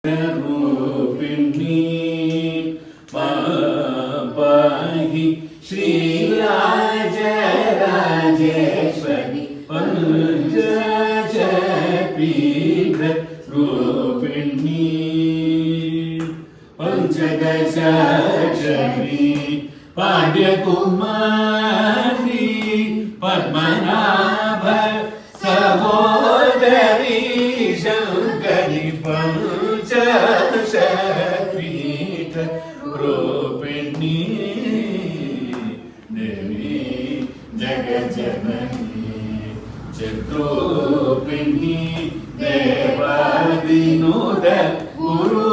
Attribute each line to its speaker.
Speaker 1: रूपिणी पाहि श्रीराजराजेश्वरी पंचदशपीठ रूपिणी पंचदशाक्षरी पांड्यकुमारी पद्मनाभ सहोदरी शंकरी पंचदशपीठ रूपिणी देवी जगज्जननी चित्रूपिणी देवादिनुत गुरु